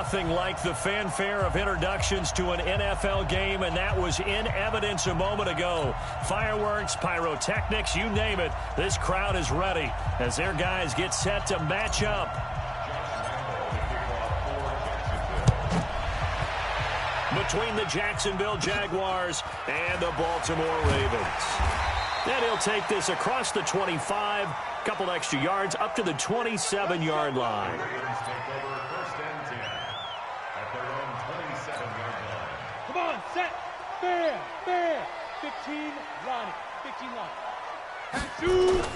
Nothing like the fanfare of introductions to an NFL game, and that was in evidence a moment ago. Fireworks, pyrotechnics, you name it. This crowd is ready as their guys get set to match up. Between the Jacksonville Jaguars and the Baltimore Ravens. And he'll take this across the 25, couple extra yards up to the 27-yard line. Come on, set, fair, 15, line, 15 line. Shoot.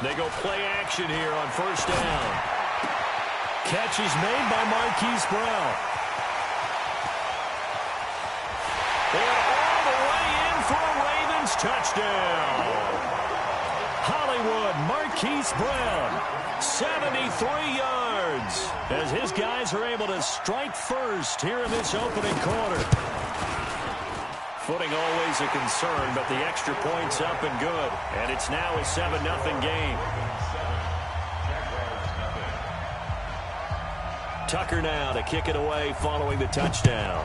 They go play action here on first down. Catch is made by Marquise Brown. And all the way in for a Ravens touchdown. Hollywood Marquise Brown, 73 yards, as his guys are able to strike first here in this opening quarter. Footing always a concern, but the extra point's up and good. And it's now a 7-0 game. Tucker now to kick it away following the touchdown.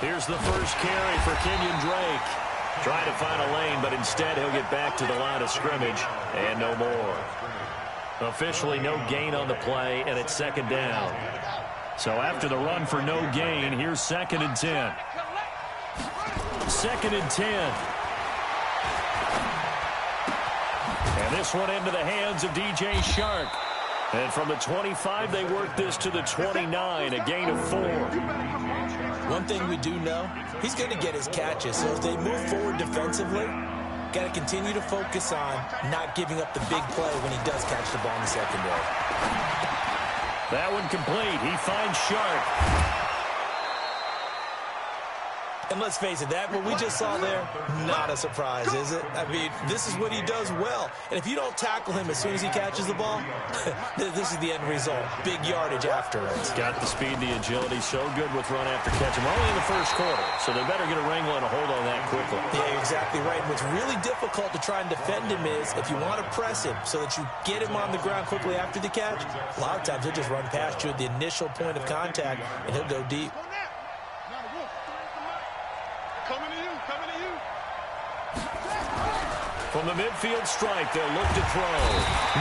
Here's the first carry for Kenyon Drake. Trying to find a lane, but instead he'll get back to the line of scrimmage and no more. Officially no gain on the play, and it's second down. So after the run for no gain, here's 2nd and 10. 2nd and 10. And this one into the hands of DJ Shark. And from the 25, they work this to the 29, a gain of 4. One thing we do know, he's going to get his catches. So if they move forward defensively, got to continue to focus on not giving up the big play when he does catch the ball in the secondary. That one complete. He finds Shark. And let's face it, that what we just saw there, not a surprise, is it? I mean, this is what he does well. And if you don't tackle him as soon as he catches the ball, this is the end result. Big yardage afterwards. Got the speed, the agility, so good with run after catch. We're only in the first quarter, so they better get a wrangle and a hold on that quickly. Yeah, exactly right. What's really difficult to try and defend him is if you want to press him so that you get him on the ground quickly after the catch, a lot of times he'll just run past you at the initial point of contact, and he'll go deep. From the midfield stripe, they'll look to throw.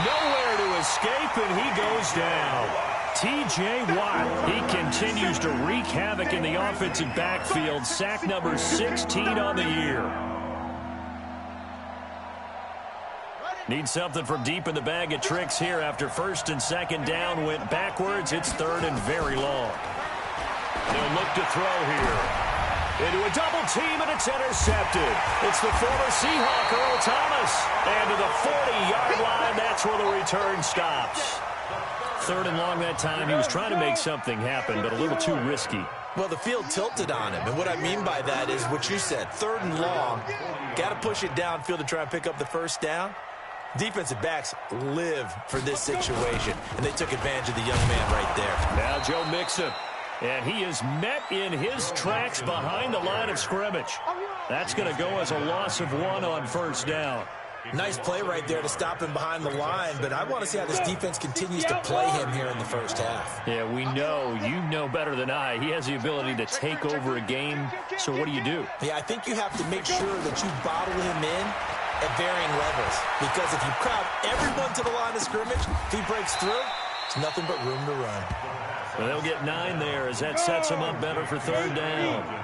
Nowhere to escape, and he goes down. T.J. Watt, he continues to wreak havoc in the offensive backfield. Sack number 16 on the year. Needs something from deep in the bag of tricks here after 1st and 2nd down went backwards. It's 3rd and very long. They'll look to throw here. Into a double team, and it's intercepted. It's the former Seahawk, Earl Thomas. And to the 40-yard line, that's where the return stops. 3rd and long that time. He was trying to make something happen, but a little too risky. Well, the field tilted on him, and what I mean by that is what you said. 3rd and long, got to push it downfield to try and pick up the first down. Defensive backs live for this situation, and they took advantage of the young man right there. Now Joe Mixon. And he is met in his tracks behind the line of scrimmage. That's going to go as a loss of 1 on 1st down. Nice play right there to stop him behind the line, but I want to see how this defense continues to play him here in the first half. Yeah, we know. You know better than I. He has the ability to take over a game, so what do you do? Yeah, I think you have to make sure that you bottle him in at varying levels, because if you crowd everyone to the line of scrimmage, if he breaks through, it's nothing but room to run. Well, they'll get 9 there as that sets him up better for 3rd down.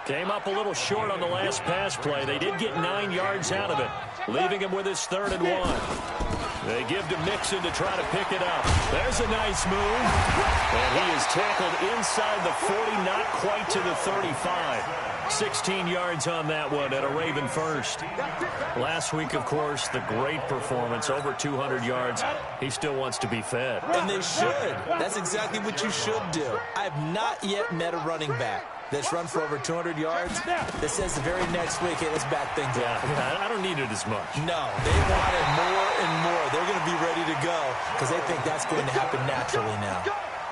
Came up a little short on the last pass play. They did get 9 yards out of it, leaving him with his 3rd and 1. They give to Mixon to try to pick it up. There's a nice move. And he is tackled inside the 40, not quite to the 35. 16 yards on that one and a Raven first. Last week, of course, the great performance, over 200 yards. He still wants to be fed. And they should. That's exactly what you should do. I have not yet met a running back that's run for over 200 yards that says the very next week, hey, let's back things up. Yeah, I don't need it as much. No, they want it more and more. They're because they think that's going to happen naturally now.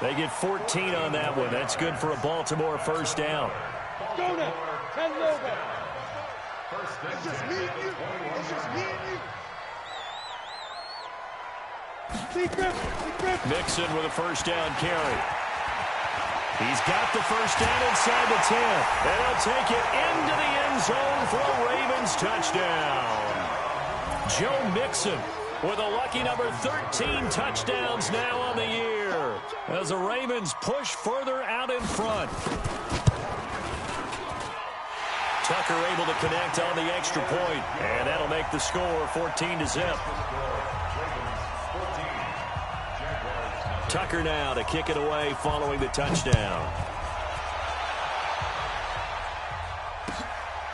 They get 14 on that one. That's good for a Baltimore first down. Go now. 10 low back. It's just me and you. It's just me and you. Mixon with a first down carry. He's got the first down inside the 10. And he'll take it into the end zone for a Ravens touchdown. Joe Mixon with a lucky number 13 touchdowns now on the year as the Ravens push further out in front. Tucker able to connect on the extra point, and that'll make the score 14-0. Tucker now to kick it away following the touchdown.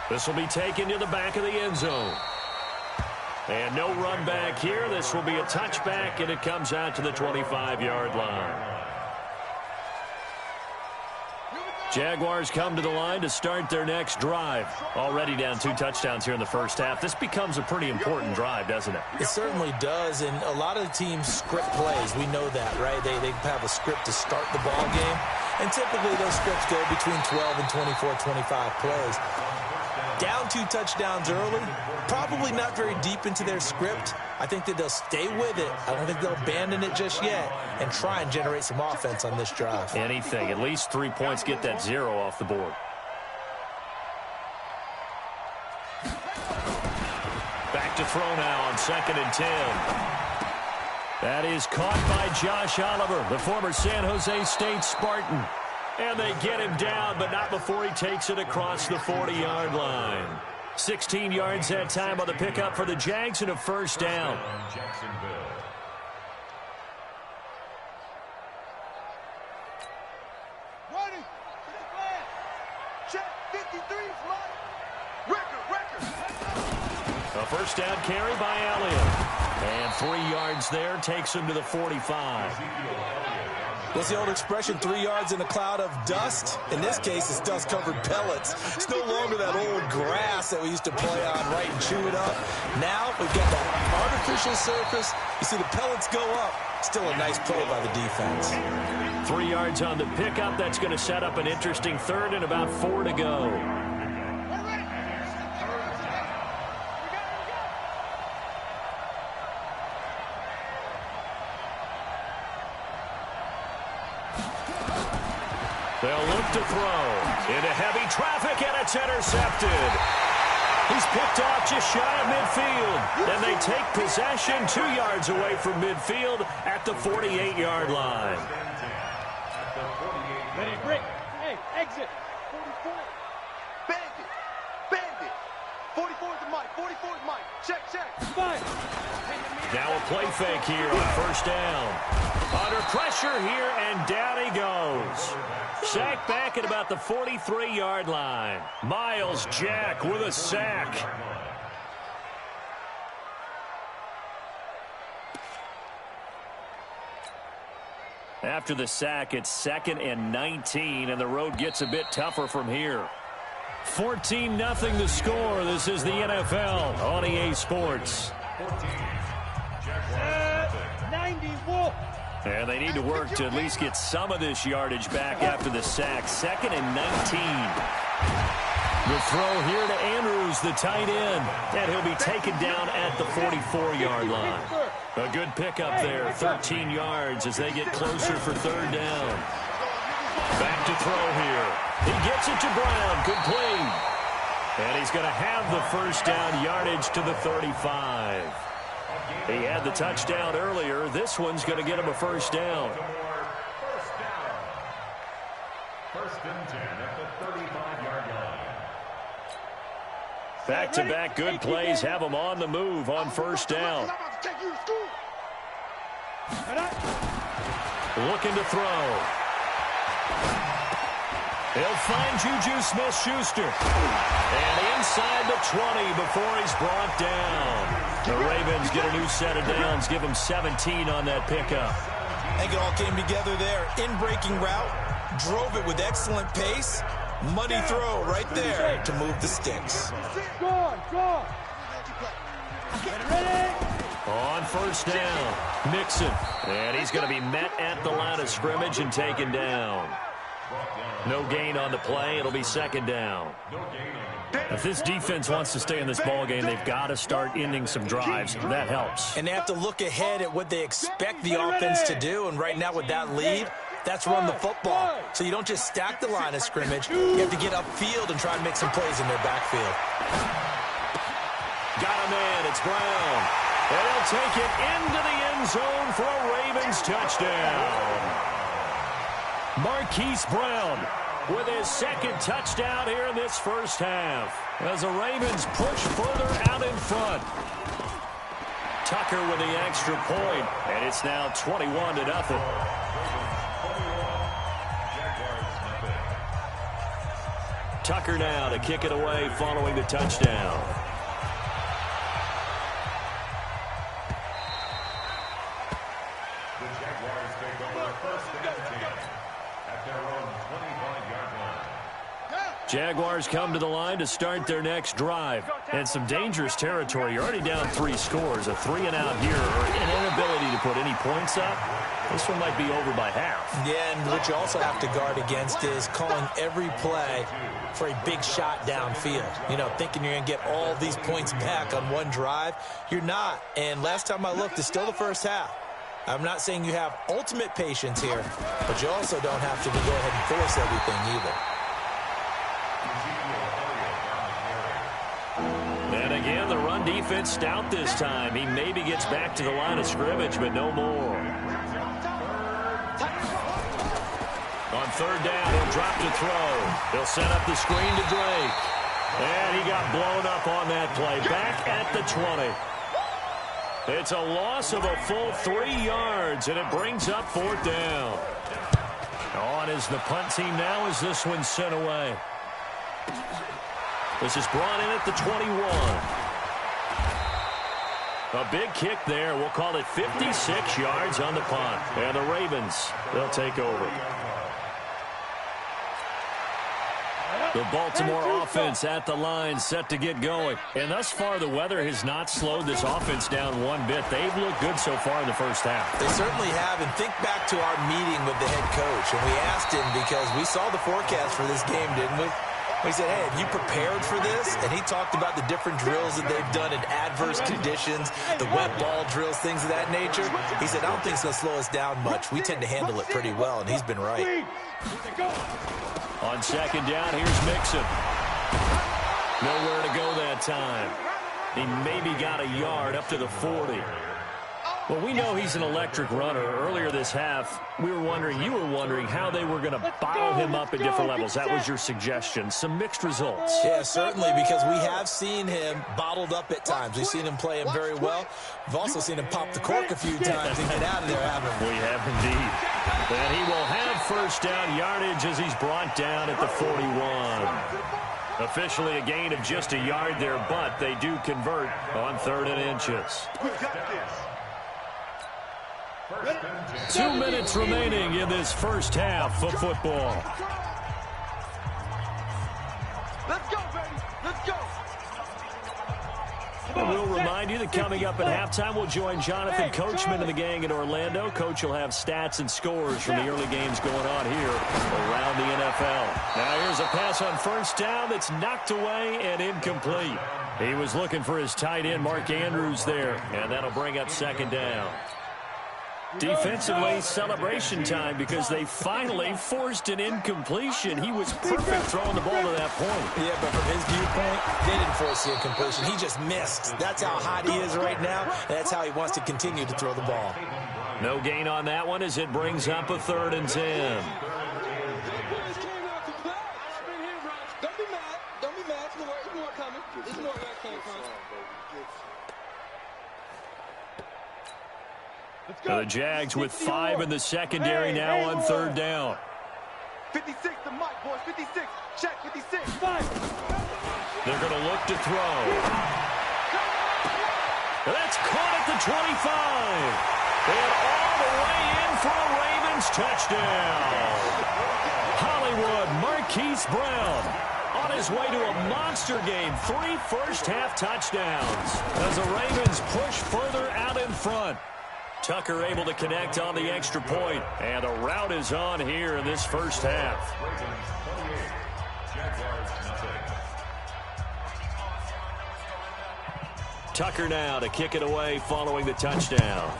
This will be taken to the back of the end zone. And no run back here. This will be a touchback, and it comes out to the 25-yard line. Jaguars come to the line to start their next drive. Already down 2 touchdowns here in the first half. This becomes a pretty important drive, doesn't it? It certainly does, and a lot of the teams script plays. We know that, right? They have a script to start the ball game, and typically those scripts go between 12 and 24, 25 plays. Down 2 touchdowns early, probably not very deep into their script. I think that they'll stay with it. I don't think they'll abandon it just yet and try and generate some offense on this drive. Anything. At least 3 points, get that 0 off the board. Back to throw now on 2nd and 10. That is caught by Josh Oliver, the former San Jose State Spartan. And they get him down, but not before he takes it across the 40-yard line. 16 yards that time on the pickup for the Jags and a first down. Running. Check. 53 is mine. Record. A first down carry by Elliott. And 3 yards there takes him to the 45. What's the old expression, 3 yards in a cloud of dust? In this case, it's dust-covered pellets. It's no longer that old grass that we used to play on, right, and chew it up. Now we've got that artificial surface. You see the pellets go up. Still a nice play by the defense. 3 yards on the pickup. That's going to set up an interesting third and about 4 to go. They'll look to throw into heavy traffic, and it's intercepted. He's picked off just shy of midfield, and they take possession 2 yards away from midfield at the 48-yard line. Ready, break. Hey, exit. 44. Bandit. 44 is the mic. 44 is Mike. Check. Fine. Now a play fake here on first down. Under pressure here, and down he goes. Sack back at about the 43-yard line. Miles Jack with a sack. After the sack, it's 2nd and 19, and the road gets a bit tougher from here. 14-0 the score. This is the NFL on EA Sports. 90 Wolf. And they need to work to at least get some of this yardage back after the sack. 2nd and 19. The throw here to Andrews, the tight end. And he'll be taken down at the 44-yard line. A good pickup there, 13 yards as they get closer for third down. Back to throw here. He gets it to Brown. Good play. And he's going to have the first down yardage to the 35. He had the touchdown earlier. This one's going to get him a first down. First and 10 at the 35-yard line. Back-to-back good plays have him on the move on first down. Looking to throw. He'll find Juju Smith-Schuster. And inside the 20 before he's brought down. The Ravens get a new set of downs, give him 17 on that pickup. I think it all came together there. In-breaking route, drove it with excellent pace. Money throw right there to move the sticks. Go on. Ready? On first down, Mixon. And he's going to be met at the line of scrimmage and taken down. No gain on the play. It'll be second down. If this defense wants to stay in this ballgame, they've got to start ending some drives. That helps. And they have to look ahead at what they expect the offense to do. And right now with that lead, that's run the football. So you don't just stack the line of scrimmage. You have to get upfield and try and make some plays in their backfield. Got a man. It's Brown. And he'll take it into the end zone for a Ravens touchdown. Marquise Brown with his second touchdown here in this first half. As the Ravens push further out in front. Tucker with the extra point, and it's now 21-0. Tucker now to kick it away following the touchdown. The Jaguars take over first and 10 at their own 25-yard line. Jaguars come to the line to start their next drive. And some dangerous territory. You're already down 3 scores. A 3-and-out here, or an inability to put any points up. This one might be over by half. Yeah, and what you also have to guard against is calling every play for a big shot downfield. You know, thinking you're going to get all these points back on one drive. You're not. And last time I looked, it's still the first half. I'm not saying you have ultimate patience here, but you also don't have to go ahead and force everything either. And again, the run defense stout this time. He maybe gets back to the line of scrimmage, but no more. On third down, he'll drop to throw. He'll set up the screen to Drake. And he got blown up on that play. Back at the 20. It's a loss of a full 3 yards, and it brings up fourth down. On is the punt team now as this one's sent away. This is brought in at the 21. A big kick there. We'll call it 56 yards on the punt. And the Ravens, they'll take over. The Baltimore offense at the line, set to get going. And thus far, the weather has not slowed this offense down one bit. They've looked good so far in the first half. They certainly have. And think back to our meeting with the head coach. And we asked him, because we saw the forecast for this game, didn't we? We said, hey, have you prepared for this? And he talked about the different drills that they've done in adverse conditions, the wet ball drills, things of that nature. He said, I don't think it's going to slow us down much. We tend to handle it pretty well, and he's been right. On second down, here's Mixon. Nowhere to go that time. He maybe got a yard up to the 40. Well, we know he's an electric runner. Earlier this half, you were wondering how they were going to bottle him up at different levels. That was your suggestion. Some mixed results. Yeah, certainly, because we have seen him bottled up at times. We've seen him play him very well. We've also seen him pop the cork a few times and get out of there, haven't we? We have indeed. And he will have first down yardage as he's brought down at the 41. Officially a gain of just a yard there, but they do convert on 3rd and inches. 2 minutes remaining in this first half of football. Let's go, baby. Let's go. And we'll remind you that coming up at halftime, we'll join Jonathan Coachman and the gang in Orlando. Coach will have stats and scores from the early games going on here around the NFL. Now here's a pass on first down that's knocked away and incomplete. He was looking for his tight end, Mark Andrews, there, and that'll bring up second down. Defensively, celebration time because they finally forced an incompletion. He was perfect throwing the ball to that point. Yeah, but from his viewpoint, they didn't force the incompletion. He just missed. That's how hot he is right now, and that's how he wants to continue to throw the ball. No gain on that one as it brings up a 3rd and 10. Don't be mad. Don't be mad. There's more coming. There's more where it came from. Now the Jags with 5 in the secondary now on 3rd down. 56 to Mike, boys. 56. Check 56. 5. They're going to look to throw. That's caught at the 25. And all the way in for a Ravens touchdown. Hollywood Marquise Brown on his way to a monster game. 3 first-half touchdowns as the Ravens push further out in front. Tucker able to connect on the extra point, and a rout is on here in this first half. Tucker now to kick it away following the touchdown.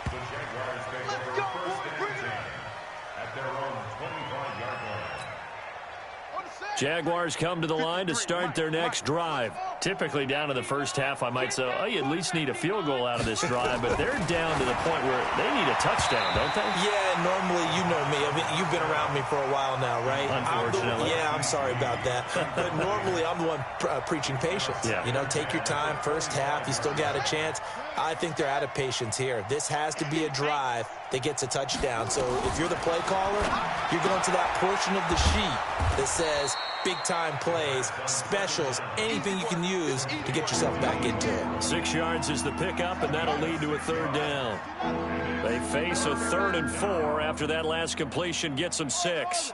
The Jaguars take over first and 10 at their own 25-yard line. Jaguars come to the line to start their next drive. Typically down to the first half, I might say, oh, you at least need a field goal out of this drive, but they're down to the point where they need a touchdown, don't they? Yeah, normally, you know me. I mean, you've been around me for a while now, right? Unfortunately. I'm sorry about that. But normally, I'm the one preaching patience. Yeah. You know, take your time. First half, you still got a chance. I think they're out of patience here. This has to be a drive that gets a touchdown. So if you're the play caller, you're going to that portion of the sheet that says big-time plays, specials, anything you can use to get yourself back into it. 6 yards is the pickup, and that'll lead to a third down. They face a 3rd and 4 after that last completion gets them 6.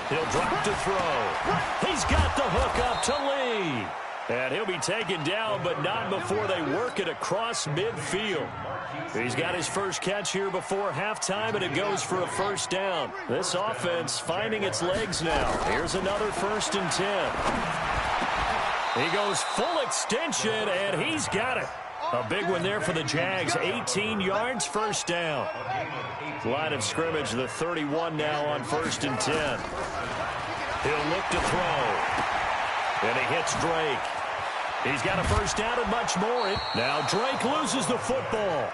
He'll drop to throw. He's got the hook up to Lee. And he'll be taken down, but not before they work it across midfield. He's got his first catch here before halftime, and it goes for a first down. This offense finding its legs now. Here's another 1st and 10. He goes full extension, and he's got it. A big one there for the Jags. 18 yards, first down. Line of scrimmage, the 31 now on 1st and 10. He'll look to throw. And he hits Drake. He's got a first down and much more. Now Drake loses the football.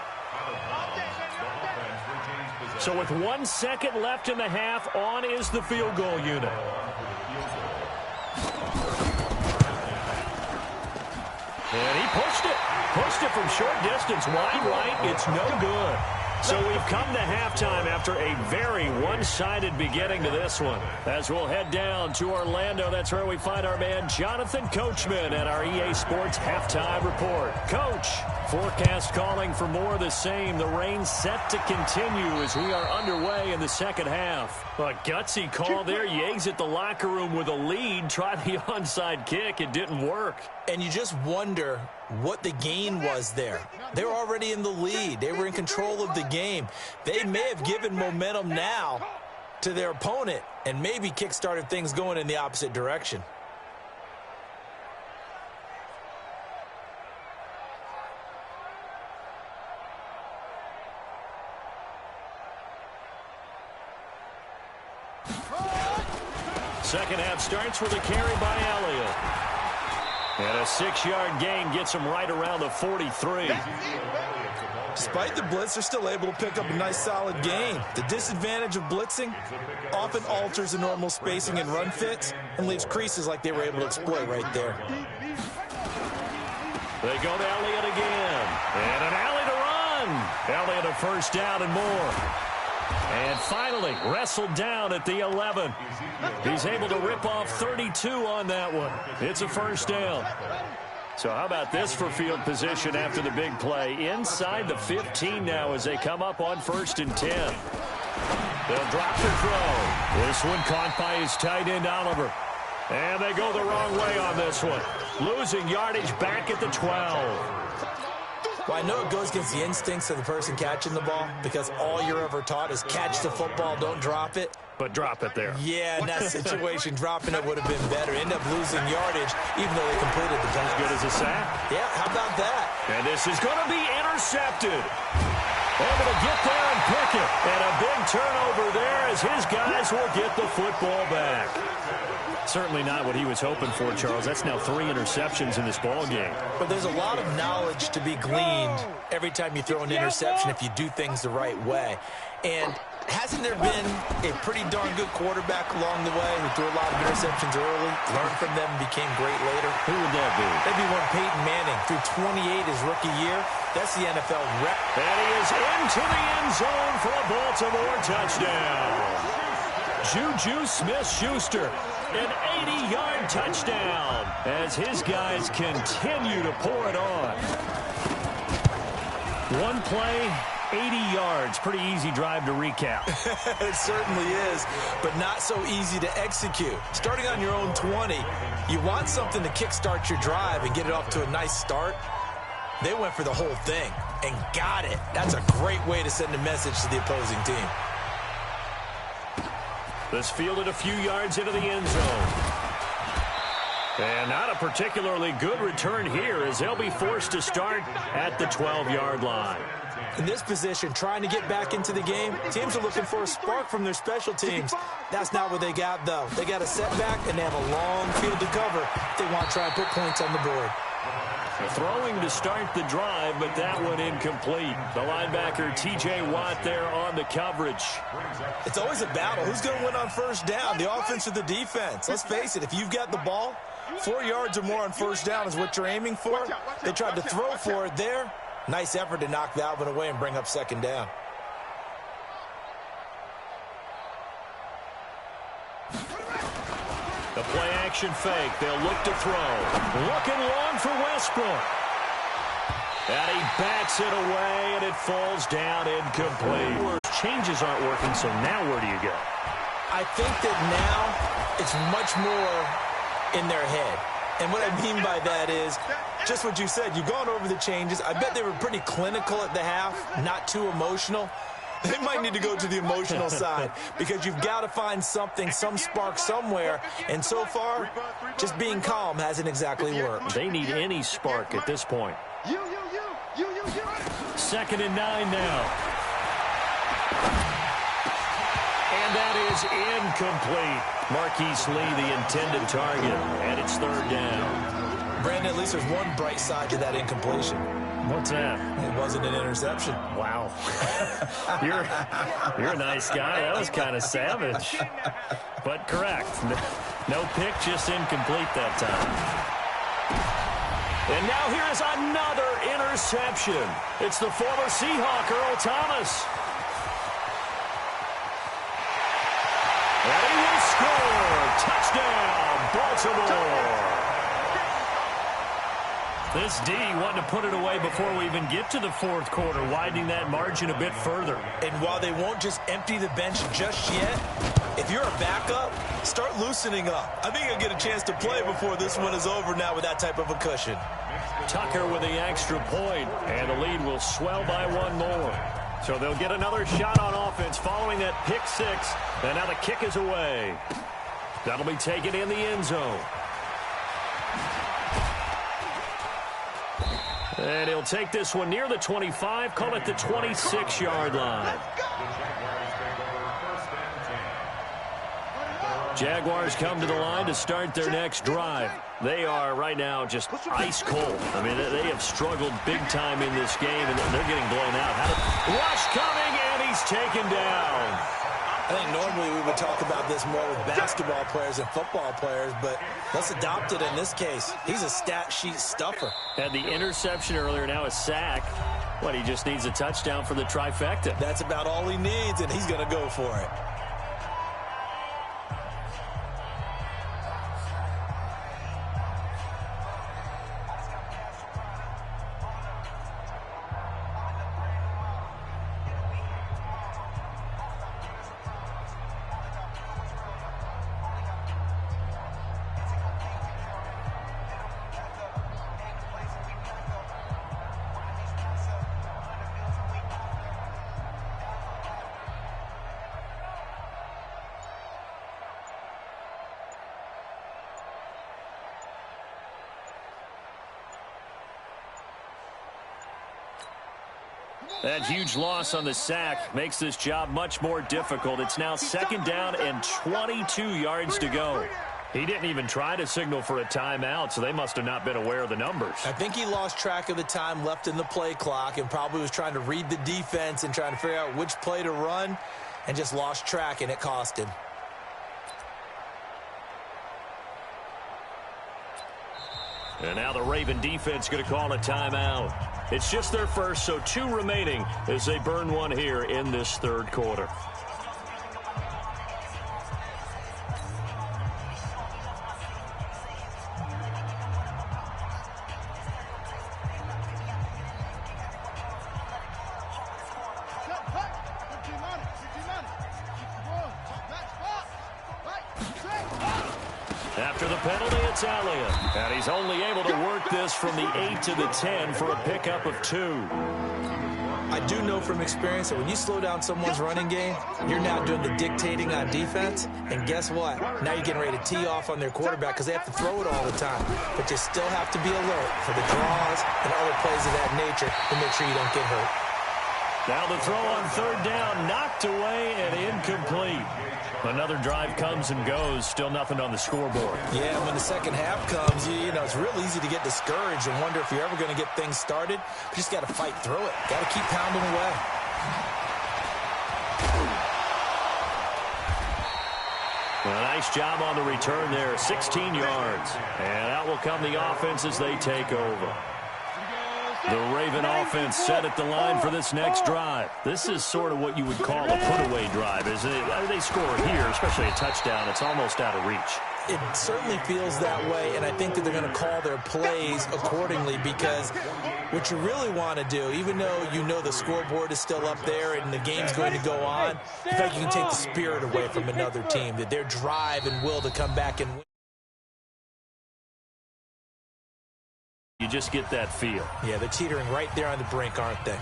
So with 1 second left in the half, on is the field goal unit. And he pushed it. Pushed it from short distance. Wide right. It's no good. So we've come to halftime after a very one-sided beginning to this one. As we'll head down to Orlando, that's where we find our man Jonathan Coachman at our EA Sports Halftime Report. Coach, forecast calling for more of the same. The rain set to continue as we are underway in the second half. A gutsy call there. You exit the locker room with a lead. Try the onside kick. It didn't work. And you just wonder what the gain was there. They were already in the lead. They were in control of the game. They may have given momentum now to their opponent and maybe kick-started things going in the opposite direction. Second half starts with a carry by Elliott. And a 6-yard gain gets him right around the 43. Despite the blitz, they're still able to pick up a nice solid gain. The disadvantage of blitzing often alters the normal spacing and run fits and leaves creases like they were able to exploit right there. They go to Elliott again. And an alley to run. Elliott a first down and more. And finally, wrestled down at the 11. He's able to rip off 32 on that one. It's a first down. So how about this for field position after the big play? Inside the 15 now as they come up on 1st and 10. They'll drop the throw. This one caught by his tight end, Oliver. And they go the wrong way on this one. Losing yardage back at the 12. Well, I know it goes against the instincts of the person catching the ball because all you're ever taught is catch the football, don't drop it. But drop it there. Yeah, in that situation, dropping it would have been better. End up losing yardage, even though they completed the pass. As good as a sack. Yeah, how about that? And this is going to be intercepted. Able to get there and pick it. And a big turnover there as his guys will get the football back. Certainly not what he was hoping for, Charles. That's now 3 interceptions in this ball game. But there's a lot of knowledge to be gleaned every time you throw an interception if you do things the right way. And hasn't there been a pretty darn good quarterback along the way who threw a lot of interceptions early, learned from them, and became great later? Who would that be? That'd be one Peyton Manning. Threw 28 his rookie year. That's the NFL record. And he is into the end zone for a Baltimore touchdown. Juju Smith-Schuster, an 80-yard touchdown as his guys continue to pour it on. One play, 80 yards. Pretty easy drive to recap. It certainly is, but not so easy to execute. Starting on your own 20, you want something to kickstart your drive and get it off to a nice start. They went for the whole thing and got it. That's a great way to send a message to the opposing team. This fielded a few yards into the end zone. And not a particularly good return here as they'll be forced to start at the 12-yard line. In this position, trying to get back into the game, teams are looking for a spark from their special teams. That's not what they got, though. They got a setback, and they have a long field to cover if they want to try and put points on the board. Throwing to start the drive, but that one incomplete. The linebacker, T.J. Watt, there on the coverage. It's always a battle. Who's going to win on first down, the offense or the defense? Let's face it, if you've got the ball, 4 yards or more on first down is what you're aiming for. They tried to throw for it there. Nice effort to knock that one away and bring up second down. The play-action fake. They'll look to throw. Looking long for Westbrook. And he backs it away, and it falls down incomplete. Changes aren't working, so now where do you go? I think that now it's much more in their head. And what I mean by that is just what you said. You've gone over the changes. I bet they were pretty clinical at the half, not too emotional. They might need to go to the emotional side because you've got to find something, some spark somewhere. And so far, just being calm hasn't exactly worked. They need any spark at this point. 2nd and 9 now. And that is incomplete. Marquise Lee, the intended target, and it's 3rd down. Brandon, at least there's one bright side to that incompletion. What's that? It wasn't an interception. Wow. You're a nice guy. That was kind of savage. But correct. No pick, just incomplete that time. And now here is another interception. It's the former Seahawk, Earl Thomas. And he will score. Touchdown, Baltimore. This D wanting to put it away before we even get to the 4th quarter, widening that margin a bit further. And while they won't just empty the bench just yet, if you're a backup, start loosening up. I think you'll get a chance to play before this one is over now with that type of a cushion. Tucker with the extra point, and the lead will swell by one more. So they'll get another shot on offense following that pick 6, and now the kick is away. That'll be taken in the end zone. And he'll take this one near the 25, call it the 26-yard line. Jaguars come to the line to start their next drive. They are right now just ice cold. I mean, they have struggled big time in this game, and they're getting blown out. Rush coming, and he's taken down. I think normally we would talk about this more with basketball players and football players, but let's adopt it in this case. He's a stat sheet stuffer. Had the interception earlier, now a sack. What, he just needs a touchdown for the trifecta. That's about all he needs, and he's going to go for it. That huge loss on the sack makes this job much more difficult. It's now 2nd down and 22 yards to go. He didn't even try to signal for a timeout, so they must have not been aware of the numbers. I think he lost track of the time left in the play clock and probably was trying to read the defense and trying to figure out which play to run and just lost track, and it cost him. And now the Raven defense going to call a timeout. It's just their first, so 2 remaining as they burn one here in this 3rd quarter. After the penalty, it's Elliott. And he's only able to work this from the 8 to the 10 for a pickup of 2. I do know from experience that when you slow down someone's running game, you're now doing the dictating on defense. And guess what? Now you're getting ready to tee off on their quarterback because they have to throw it all the time. But you still have to be alert for the draws and other plays of that nature to make sure you don't get hurt. Now the throw on third down, knocked away and incomplete. Another drive comes and goes, still nothing on the scoreboard. Yeah, when the second half comes, you know, it's real easy to get discouraged and wonder if you're ever going to get things started. You just got to fight through it. Got to keep pounding away. A nice job on the return there, 16 yards. And out will come the offense as they take over. The Raven offense set at the line for this next drive. This is sort of what you would call a put-away drive, isn't it? They score here, especially a touchdown. It's almost out of reach. It certainly feels that way, and I think that they're going to call their plays accordingly because what you really want to do, even though you know the scoreboard is still up there and the game's going to go on, the fact you can take the spirit away from another team, that their drive and will to come back and win. You just get that feel. Yeah, they're teetering right there on the brink, aren't they?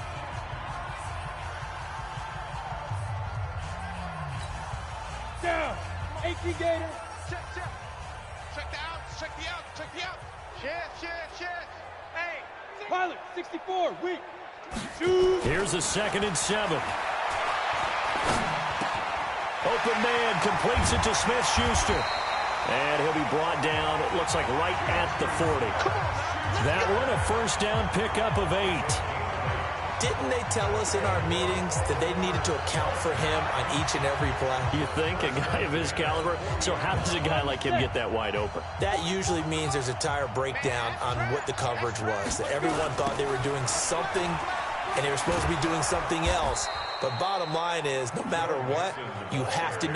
Down. 18 Gator. Check the out. Check the out. Check the out. Shit. Hey. Pilot, 64, weak. 2. Here's a 2nd and 7. Open man completes it to Smith-Schuster. And he'll be brought down, it looks like right at the 40. That one, a first down pickup of 8. Didn't they tell us in our meetings that they needed to account for him on each and every play? You think? A guy of his caliber? So how does a guy like him get that wide open? That usually means there's a entire breakdown on what the coverage was. That everyone thought they were doing something, and they were supposed to be doing something else. But bottom line is, no matter what, you have to know